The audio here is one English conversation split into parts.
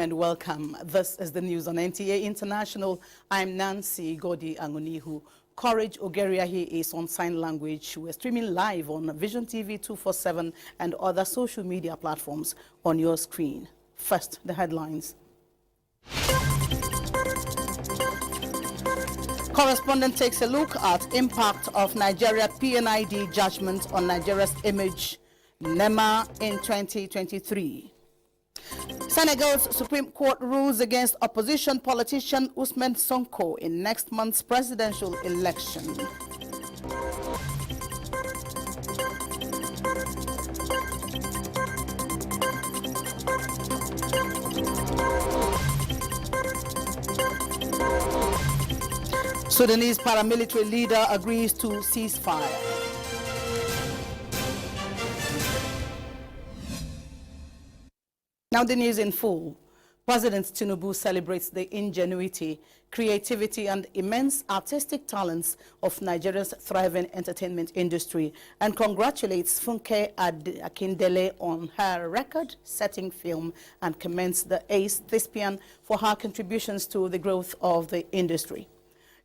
and welcome. This is the news on NTA International. I'm Nancy Godi Angunihu. Courage Ogeriahi is on sign language. We're streaming live on Vision TV 247 and other social media platforms on your screen. First, the headlines. Correspondent takes a look at impact of Nigeria PNID judgment on Nigeria's image, NEMA in 2023. Senegal's Supreme Court rules against opposition politician Ousmane Sonko in next month's presidential election. Sudanese paramilitary leader agrees to ceasefire. Now the news in full. President Tinubu celebrates the ingenuity, creativity and immense artistic talents of Nigeria's thriving entertainment industry and congratulates Funke Akindele on her record-setting film and commends the ace thespian for her contributions to the growth of the industry.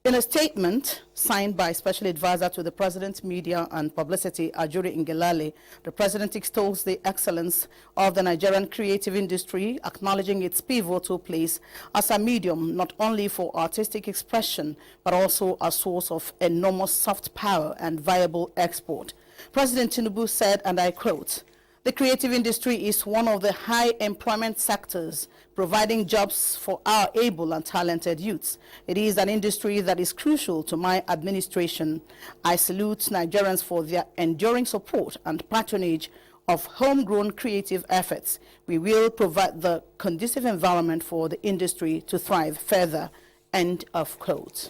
In a statement signed by Special Advisor to the President's Media and Publicity, Ajuri Ngelale, the President extols the excellence of the Nigerian creative industry, acknowledging its pivotal place as a medium not only for artistic expression, but also a source of enormous soft power and viable export. President Tinubu said, and I quote, "The creative industry is one of the high employment sectors, providing jobs for our able and talented youths. It is an industry that is crucial to my administration. I salute Nigerians for their enduring support and patronage of homegrown creative efforts. We will provide the conducive environment for the industry to thrive further." End of quote.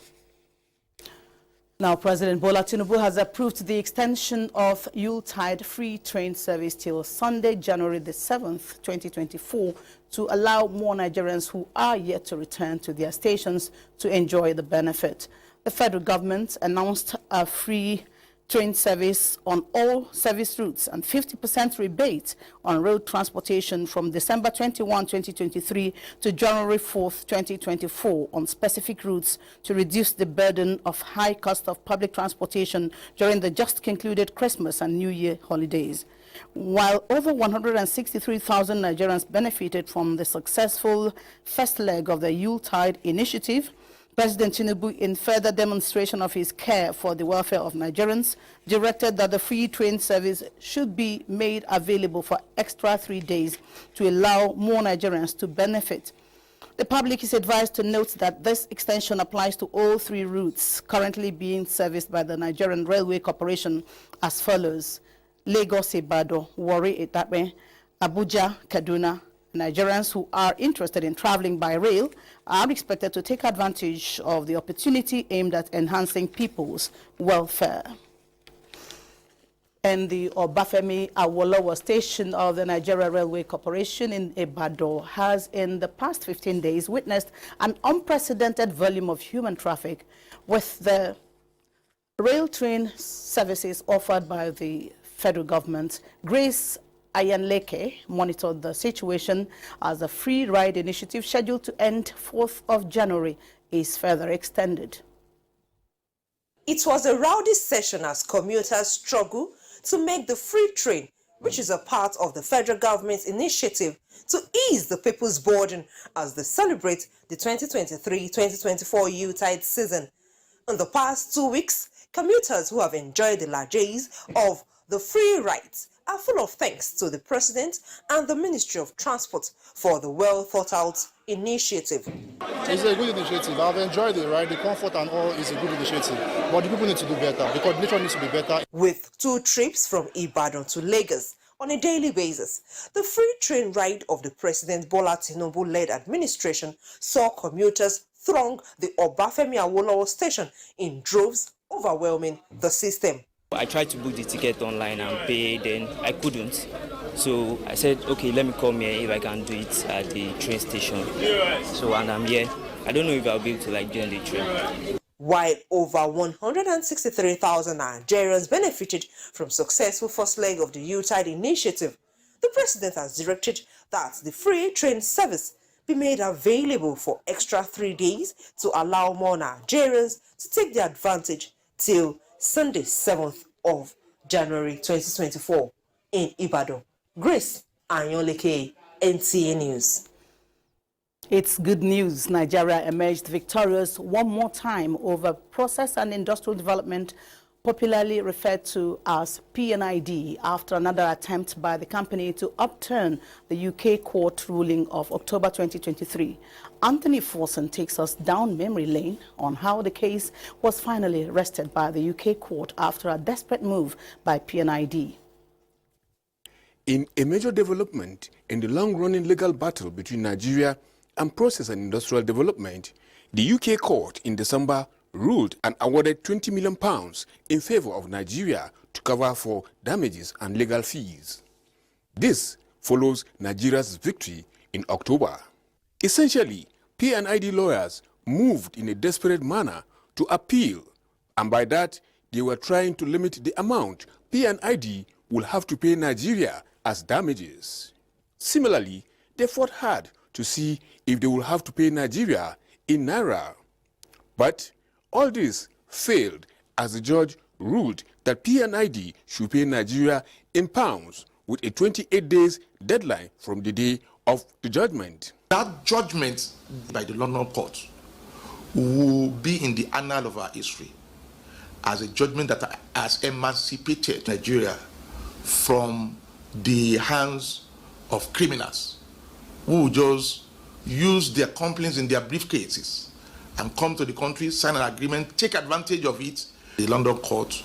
Now, President Bola Tinubu has approved the extension of Yuletide free train service till Sunday, January the 7th, 2024, to allow more Nigerians who are yet to return to their stations to enjoy the benefit. The federal government announced a free train service on all service routes and 50% rebate on road transportation from December 21, 2023 to January 4th, 2024 on specific routes to reduce the burden of high cost of public transportation during the just concluded Christmas and New Year holidays. While over 163,000 Nigerians benefited from the successful first leg of the Yuletide initiative, President Tinubu, in further demonstration of his care for the welfare of Nigerians, directed that the free train service should be made available for extra 3 days to allow more Nigerians to benefit. The public is advised to note that this extension applies to all 3 routes currently being serviced by the Nigerian Railway Corporation as follows: Lagos-Ibadan, Warri-Itakpe, Abuja-Kaduna. Nigerians who are interested in traveling by rail are expected to take advantage of the opportunity aimed at enhancing people's welfare. And the Obafemi Awolowo station of the Nigeria Railway Corporation in Ibadan has in the past 15 days witnessed an unprecedented volume of human traffic, with the rail train services offered by the federal government. Grace Ayanleke monitored the situation as the free ride initiative scheduled to end 4th of January is further extended. It was a rowdy session as commuters struggle to make the free train, which is a part of the federal government's initiative to ease the people's burden as they celebrate the 2023-2024 Yuletide season. In the past 2 weeks, commuters who have enjoyed the largesse of the free rides are full of thanks to the President and the Ministry of Transport for the well-thought-out initiative. It's a good initiative. I've enjoyed it, right? The comfort and all is a good initiative. But the people need to do better. The coordination needs to be better. With 2 trips from Ibadan to Lagos on a daily basis, the free train ride of the President Bola Tinubu-led administration saw commuters throng the Obafemi Awolowo station in droves, overwhelming the system. I tried to book the ticket online and pay, then I couldn't. So I said, okay, let me come here if I can do it at the train station. So, and I'm here. I don't know if I'll be able to join the train. While over 163,000 Nigerians benefited from successful first leg of the Yuletide initiative, the President has directed that the free train service be made available for extra 3 days to allow more Nigerians to take the advantage till Sunday 7th of January 2024 in Ibadan. Grace Anyoleke, NTA News. It's good news. Nigeria emerged victorious one more time over process and industrial development, popularly referred to as PNID, after another attempt by the company to upturn the UK court ruling of October 2023. Anthony Forson takes us down memory lane on how the case was finally rested by the UK court after a desperate move by PNID. In a major development in the long-running legal battle between Nigeria and process and industrial development, the UK court in December ruled and awarded £20 million in favor of Nigeria to cover for damages and legal fees. This follows Nigeria's victory in October. Essentially, PNID lawyers moved in a desperate manner to appeal, and by that, they were trying to limit the amount PNID will have to pay Nigeria as damages. Similarly, they fought hard to see if they will have to pay Nigeria in Naira. But all this failed as the judge ruled that PNID should pay Nigeria in pounds with a 28 days deadline from the day of the judgment. That judgment by the London court will be in the annal of our history as a judgment that has emancipated Nigeria from the hands of criminals who just use their complaints in their briefcases and come to the country, sign an agreement, take advantage of it. The London court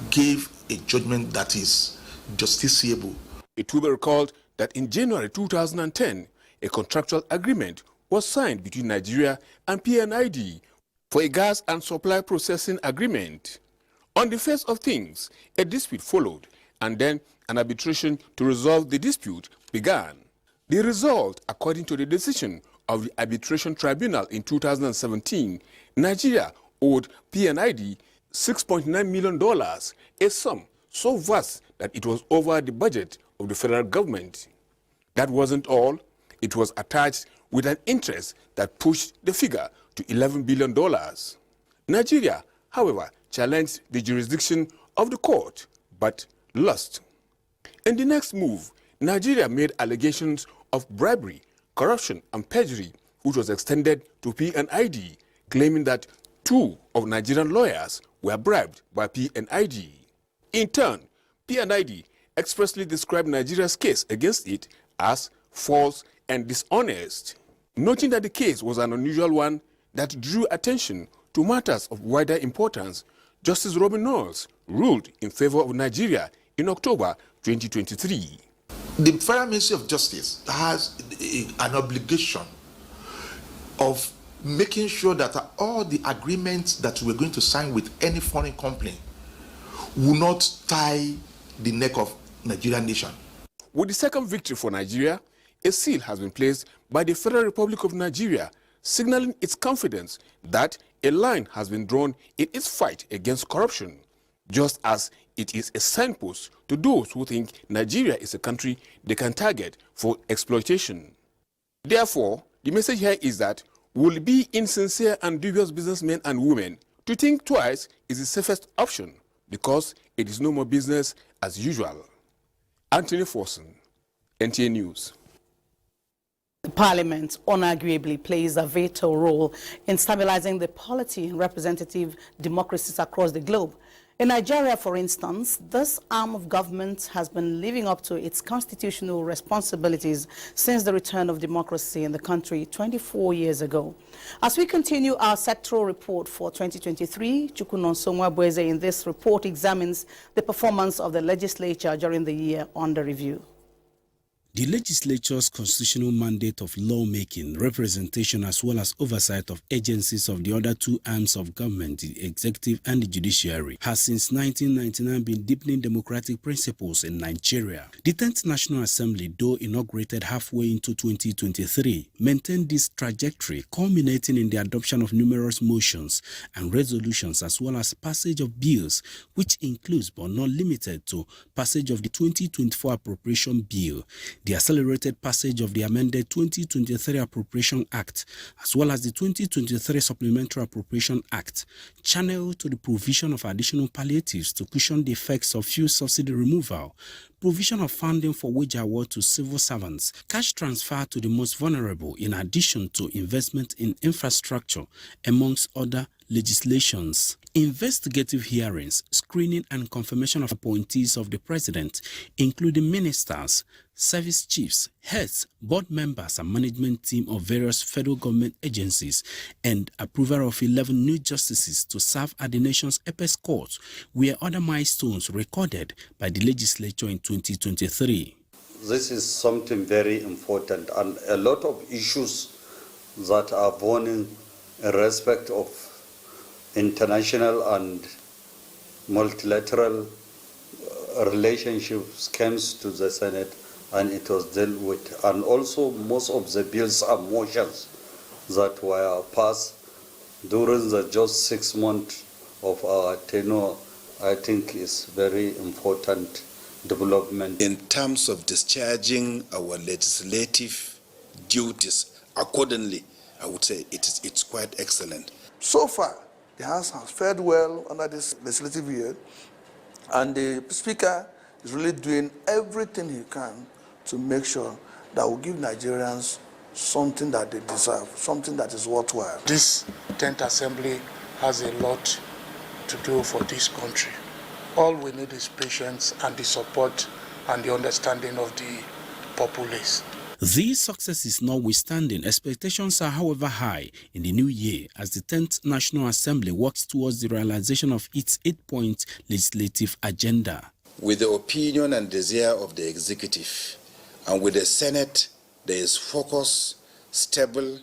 gave a judgment that is justiciable. It will be recalled that in January 2010, a contractual agreement was signed between Nigeria and PNID for a gas and supply processing agreement. On the face of things, a dispute followed, and then an arbitration to resolve the dispute began. The result, according to the decision of the arbitration tribunal in 2017, Nigeria owed PNID $6.9 million, a sum so vast that it was over the budget of the federal government. That wasn't all. It was attached with an interest that pushed the figure to $11 billion. Nigeria, however, challenged the jurisdiction of the court, but lost. In the next move, Nigeria made allegations of bribery, corruption, and perjury, which was extended to PNID, claiming that 2 of Nigerian lawyers were bribed by PNID. In turn, PNID expressly described Nigeria's case against it as false and dishonest, noting that the case was an unusual one that drew attention to matters of wider importance. Justice Robin Knowles ruled in favor of Nigeria in October 2023. The Federal Ministry of Justice has an obligation of making sure that all the agreements that we're going to sign with any foreign company will not tie the neck of Nigerian nation. With the second victory for Nigeria, a seal has been placed by the Federal Republic of Nigeria, signaling its confidence that a line has been drawn in its fight against corruption, just as it is a signpost to those who think Nigeria is a country they can target for exploitation. Therefore, the message here is that we'll be insincere and dubious businessmen and women to think twice is the safest option, because it is no more business as usual. Anthony Forson, NTA News. Parliament unarguably plays a vital role in stabilizing the polity and representative democracies across the globe. In Nigeria, for instance, this arm of government has been living up to its constitutional responsibilities since the return of democracy in the country 24 years ago. As we continue our sectoral report for 2023, Chukwunonsonwa Bweze in this report examines the performance of the legislature during the year under review. The legislature's constitutional mandate of lawmaking, representation as well as oversight of agencies of the other 2 arms of government, the executive and the judiciary, has since 1999 been deepening democratic principles in Nigeria. The 10th National Assembly, though inaugurated halfway into 2023, maintained this trajectory, culminating in the adoption of numerous motions and resolutions as well as passage of bills, which includes but not limited to passage of the 2024 Appropriation Bill, The accelerated passage of the amended 2023 Appropriation Act, as well as the 2023 Supplementary Appropriation Act, channeled to the provision of additional palliatives to cushion the effects of fuel subsidy removal, provision of funding for wage award to civil servants, cash transfer to the most vulnerable, in addition to investment in infrastructure, amongst other legislations. Investigative hearings, screening and confirmation of appointees of the President, including ministers, service chiefs, heads, board members and management team of various federal government agencies, and approval of 11 new justices to serve at the nation's apex court were other milestones recorded by the legislature in 2023. This is something very important, and a lot of issues that are born in respect of international and multilateral relationships comes to the Senate, and it was dealt with. And also most of the bills and motions that were passed during the just 6 months of our tenure, I think is very important development. In terms of discharging our legislative duties accordingly, I would say it's quite excellent. So far, the House has fared well under this legislative year, and the Speaker is really doing everything he can to make sure that we give Nigerians something that they deserve, something that is worthwhile. This 10th Assembly has a lot to do for this country. All we need is patience and the support and the understanding of the populace. These successes notwithstanding, expectations are however high in the new year as the 10th National Assembly works towards the realization of its 8-point legislative agenda. With the opinion and desire of the executive, and with the Senate, there is focus, stable,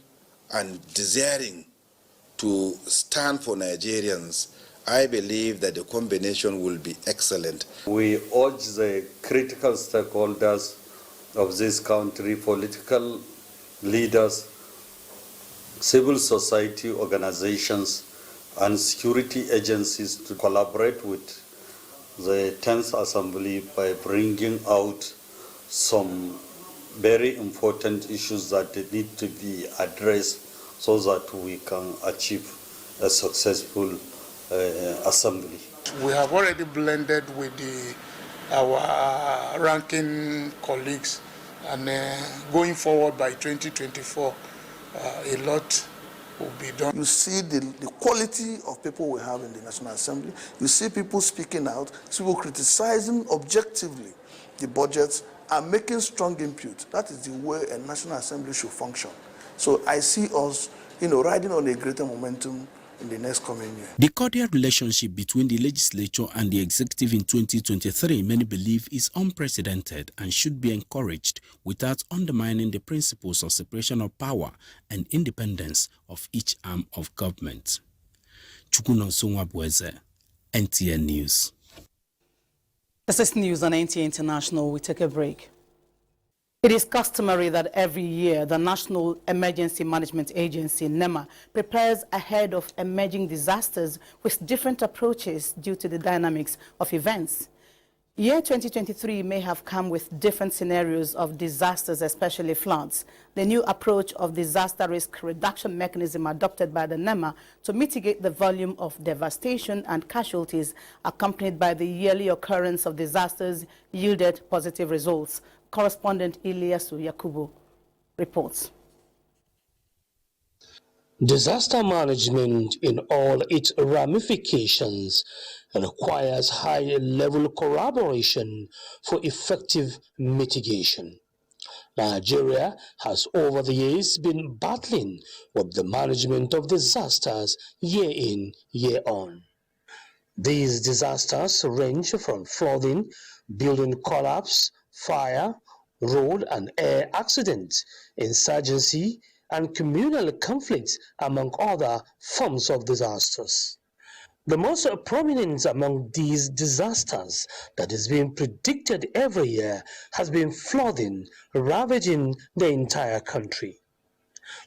and desiring to stand for Nigerians. I believe that the combination will be excellent. We urge the critical stakeholders of this country, political leaders, civil society organizations, and security agencies to collaborate with the 10th Assembly by bringing out some very important issues that need to be addressed so that we can achieve a successful assembly. We have already blended with our ranking colleagues, and going forward by 2024, a lot will be done. You see the quality of people we have in the National Assembly. You see people speaking out, people criticizing objectively the budgets and making strong input. That is the way a National Assembly should function. So I see us, riding on a greater momentum in the next coming year. The cordial relationship between the legislature and the executive in 2023, many believe, is unprecedented and should be encouraged without undermining the principles of separation of power and independence of each arm of government. Chukwunonso Nwabweze, NTA News. This is news on NTA International. We take a break. It is customary that every year the National Emergency Management Agency, NEMA, prepares ahead of emerging disasters with different approaches due to the dynamics of events. Year 2023 may have come with different scenarios of disasters, especially floods. The new approach of disaster risk reduction mechanism adopted by the NEMA to mitigate the volume of devastation and casualties accompanied by the yearly occurrence of disasters yielded positive results. Correspondent Ilyasu Yakubu reports. Disaster management in all its ramifications requires high-level collaboration for effective mitigation. Nigeria has over the years been battling with the management of disasters year in, year on. These disasters range from flooding, building collapse, fire, road and air accidents, insurgency, and communal conflicts, among other forms of disasters. The most prominent among these disasters that is being predicted every year has been flooding, ravaging the entire country.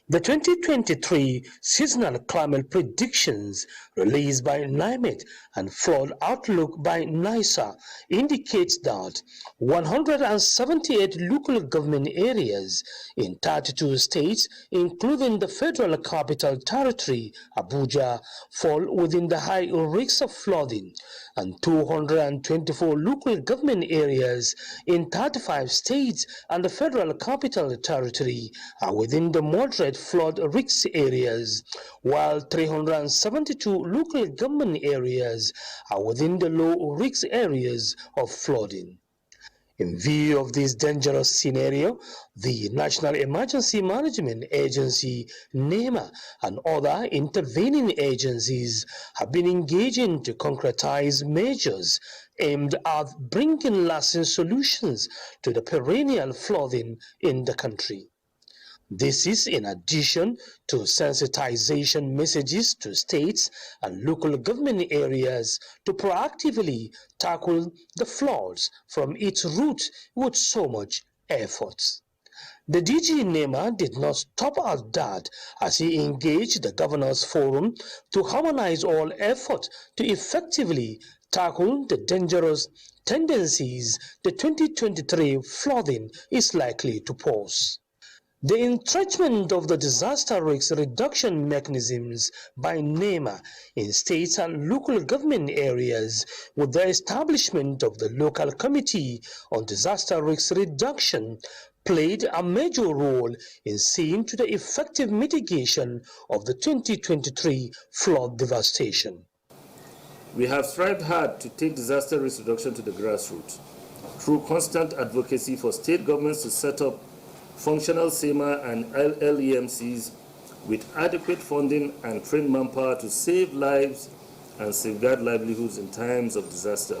The 2023 seasonal climate predictions released by NIMET and flood outlook by NISA indicates that 178 local government areas in 32 states, including the Federal Capital Territory, Abuja, fall within the high risk of flooding, and 224 local government areas in 35 states and the Federal Capital Territory are within the moderate flood risk areas, while 372 local government areas are within the low risk areas of flooding. In view of this dangerous scenario, the National Emergency Management Agency, NEMA, and other intervening agencies have been engaging to concretize measures aimed at bringing lasting solutions to the perennial flooding in the country. This is in addition to sensitization messages to states and local government areas to proactively tackle the floods from its root with so much effort. The DG NEMA did not stop at that as he engaged the Governors Forum to harmonize all efforts to effectively tackle the dangerous tendencies the 2023 flooding is likely to pose. The entrenchment of the disaster risk reduction mechanisms by NEMA in states and local government areas with the establishment of the Local Committee on Disaster Risk Reduction played a major role in seeing to the effective mitigation of the 2023 flood devastation. We have strived hard to take disaster risk reduction to the grassroots through constant advocacy for state governments to set up functional SEMA and LEMCs with adequate funding and trained manpower to save lives and safeguard livelihoods in times of disaster.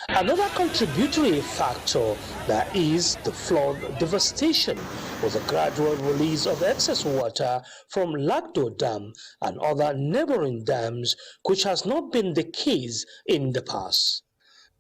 Another contributory factor that is the flood devastation was a gradual release of excess water from Lagdo Dam and other neighboring dams, which has not been the case in the past.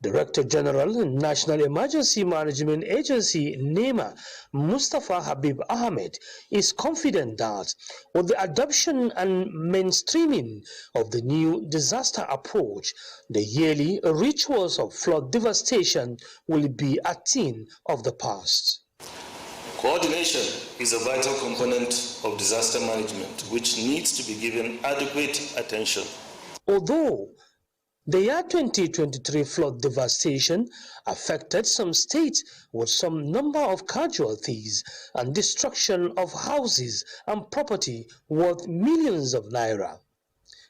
Director General, National Emergency Management Agency, NEMA, Mustafa Habib Ahmed, is confident that with the adoption and mainstreaming of the new disaster approach, the yearly rituals of flood devastation will be a thing of the past. Coordination is a vital component of disaster management, which needs to be given adequate attention. Although the year 2023 flood devastation affected some states with some number of casualties and destruction of houses and property worth millions of naira.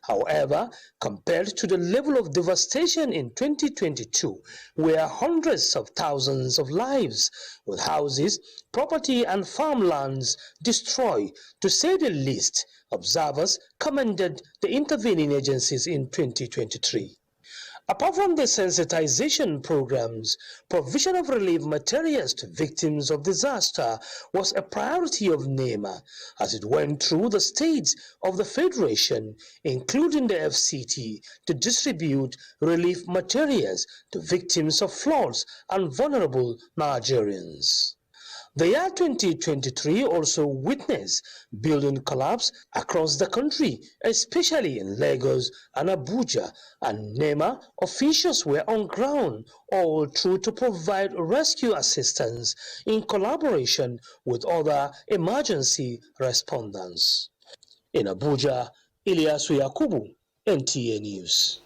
However, compared to the level of devastation in 2022, where hundreds of thousands of lives with houses, property and farmlands destroyed, to say the least, observers commended the intervening agencies in 2023. Apart from the sensitization programs, provision of relief materials to victims of disaster was a priority of NEMA as it went through the states of the Federation, including the FCT, to distribute relief materials to victims of floods and vulnerable Nigerians. The year 2023 also witnessed building collapse across the country, especially in Lagos and Abuja, and NEMA officials were on ground all through to provide rescue assistance in collaboration with other emergency respondents. In Abuja, Ilyasu Yakubu, NTA News.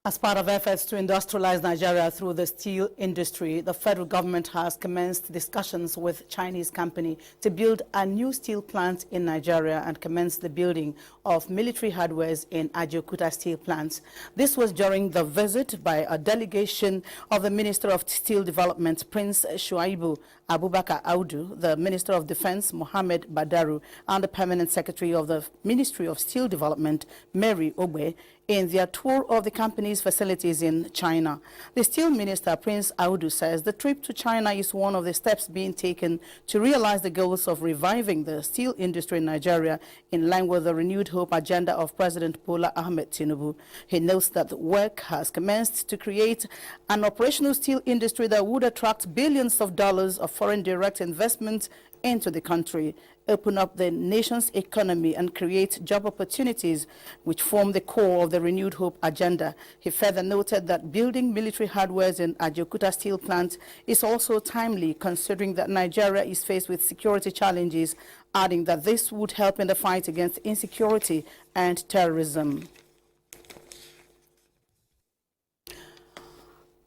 As part of efforts to industrialize Nigeria through the steel industry, the federal government has commenced discussions with Chinese company to build a new steel plant in Nigeria and commence the building of military hardwares in Ajaokuta steel plants. This was during the visit by a delegation of the Minister of Steel Development, Prince Shuaibu Abubakar Audu, the Minister of Defense, Mohammed Badaru, and the Permanent Secretary of the Ministry of Steel Development, Mary Ogbe, in their tour of the company's facilities in China. The Steel Minister, Prince Audu, says the trip to China is one of the steps being taken to realize the goals of reviving the steel industry in Nigeria in line with the renewed hope agenda of President Bola Ahmed Tinubu. He notes that work has commenced to create an operational steel industry that would attract billions of dollars of foreign direct investment into the country, open up the nation's economy and create job opportunities which form the core of the Renewed Hope agenda. He further noted that building military hardware in Ajaokuta steel plant is also timely considering that Nigeria is faced with security challenges, adding that this would help in the fight against insecurity and terrorism.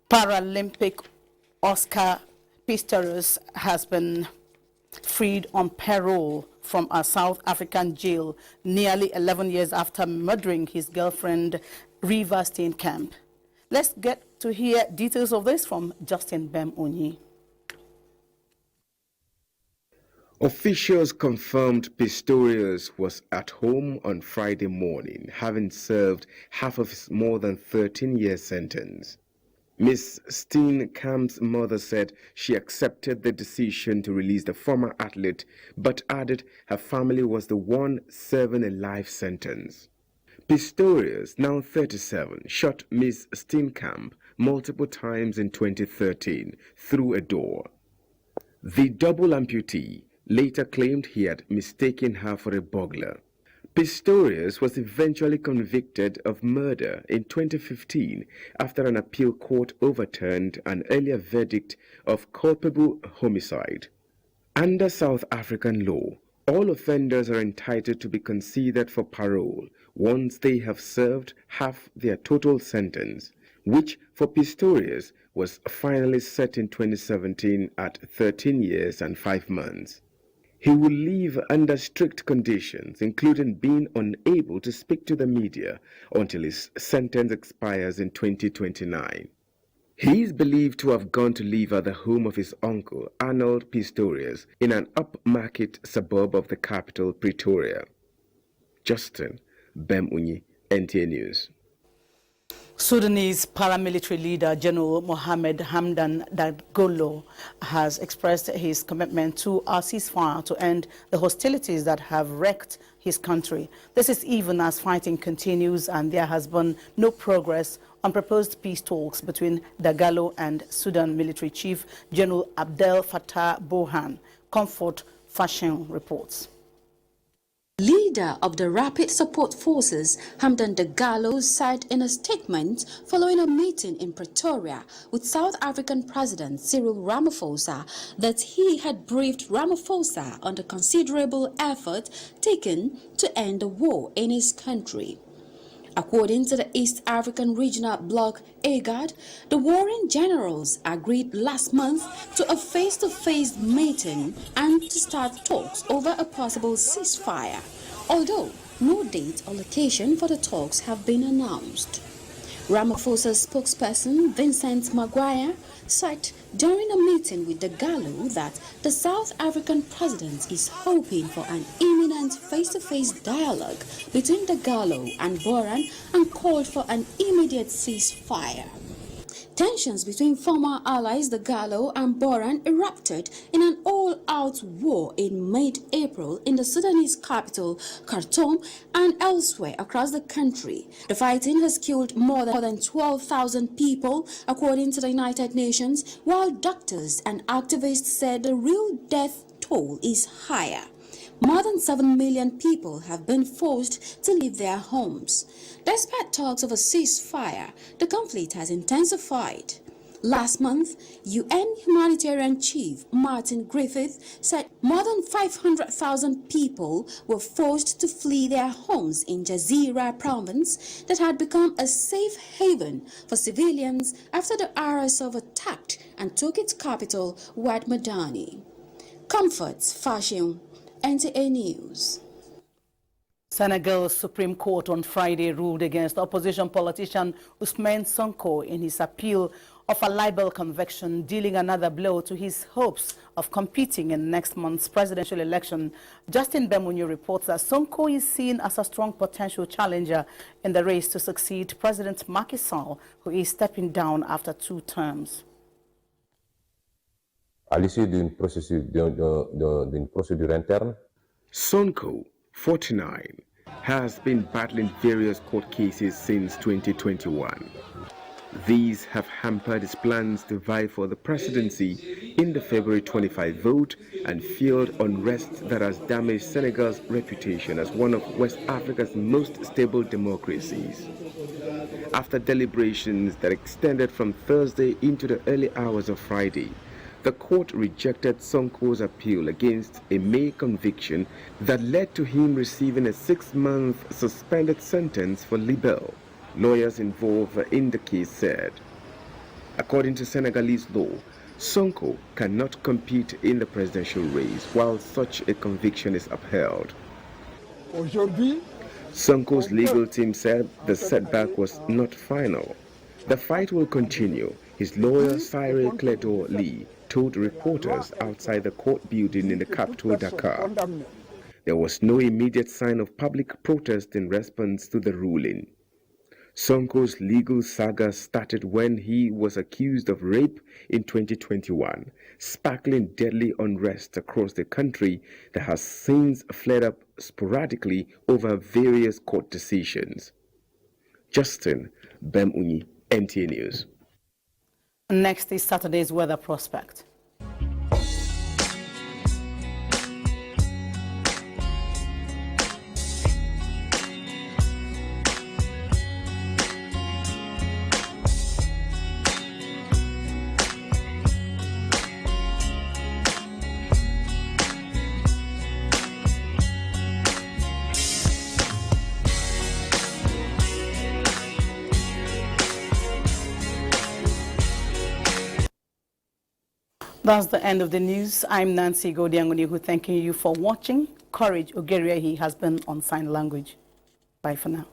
Paralympic Oscar Pistorius has been freed on parole from a South African jail nearly 11 years after murdering his girlfriend, Riva Steenkamp. Let's get to hear details of this from Justin Bem-Onyi. Officials confirmed Pistorius was at home on Friday morning, having served half of his more than 13-year sentence. Ms. Steenkamp's mother said she accepted the decision to release the former athlete, but added her family was the one serving a life sentence. Pistorius, now 37, shot Ms. Steenkamp multiple times in 2013 through a door. The double amputee later claimed he had mistaken her for a burglar. Pistorius was eventually convicted of murder in 2015 after an appeal court overturned an earlier verdict of culpable homicide. Under South African law, all offenders are entitled to be considered for parole once they have served half their total sentence, which for Pistorius was finally set in 2017 at 13 years and 5 months. He will leave under strict conditions, including being unable to speak to the media until his sentence expires in 2029. He is believed to have gone to live at the home of his uncle, Arnold Pistorius, in an upmarket suburb of the capital, Pretoria. Justin Bem-Onyi, NTA News. Sudanese paramilitary leader General Mohamed Hamdan Dagalo has expressed his commitment to a ceasefire to end the hostilities that have wrecked his country. This is even as fighting continues and there has been no progress on proposed peace talks between Dagalo and Sudan military chief General Abdel Fattah Burhan. Comfort Fashion reports. Leader of the Rapid Support Forces, Hamdan Dagalo, said in a statement following a meeting in Pretoria with South African President Cyril Ramaphosa that he had briefed Ramaphosa on the considerable effort taken to end the war in his country. According to the East African Regional Bloc (IGAD), the warring generals agreed last month to a face-to-face meeting and to start talks over a possible ceasefire, although no date or location for the talks have been announced. Ramaphosa's spokesperson, Vincent Maguire, said during a meeting with Dagalo that the South African president is hoping for an imminent face-to-face dialogue between Dagalo and Burhan and called for an immediate ceasefire. Tensions between former allies Dagalo and Burhan erupted in an all-out war in mid-April in the Sudanese capital, Khartoum, and elsewhere across the country. The fighting has killed more than 12,000 people, according to the United Nations, while doctors and activists said the real death toll is higher. More than 7 million people have been forced to leave their homes. Despite talks of a ceasefire, the conflict has intensified. Last month, UN humanitarian chief Martin Griffiths said more than 500,000 people were forced to flee their homes in Jazeera province that had become a safe haven for civilians after the RSF attacked and took its capital, Wad Madani. Comforts Fashion, NTA News. Senegal's Supreme Court on Friday ruled against opposition politician Ousmane Sonko in his appeal of a libel conviction, dealing another blow to his hopes of competing in next month's presidential election. Justin Bem-Onyi reports that Sonko is seen as a strong potential challenger in the race to succeed President Macky Sall, who is stepping down after 2 terms. À l'issue d'une procédure interne, Sonko, 49, has been battling various court cases since 2021. These have hampered his plans to vie for the presidency in the February 25 vote and fueled unrest that has damaged Senegal's reputation as one of West Africa's most stable democracies. After deliberations that extended from Thursday into the early hours of Friday, the court rejected Sonko's appeal against a May conviction that led to him receiving a 6-month suspended sentence for libel, lawyers involved in the case said. According to Senegalese law, Sonko cannot compete in the presidential race while such a conviction is upheld. Sonko's legal team said the setback was not final. The fight will continue, his lawyer Cyril Cledo Lee told reporters outside the court building in the capital Dakar. There was no immediate sign of public protest in response to the ruling. Sonko's legal saga started when he was accused of rape in 2021, sparkling deadly unrest across the country that has since flared up sporadically over various court decisions. Justin Bemuni, NTA News. Next is Saturday's weather prospect. That's the end of the news. I'm Nancy Godiangonihu, thanking you for watching. Courage Ogeriahi has been on sign language. Bye for now.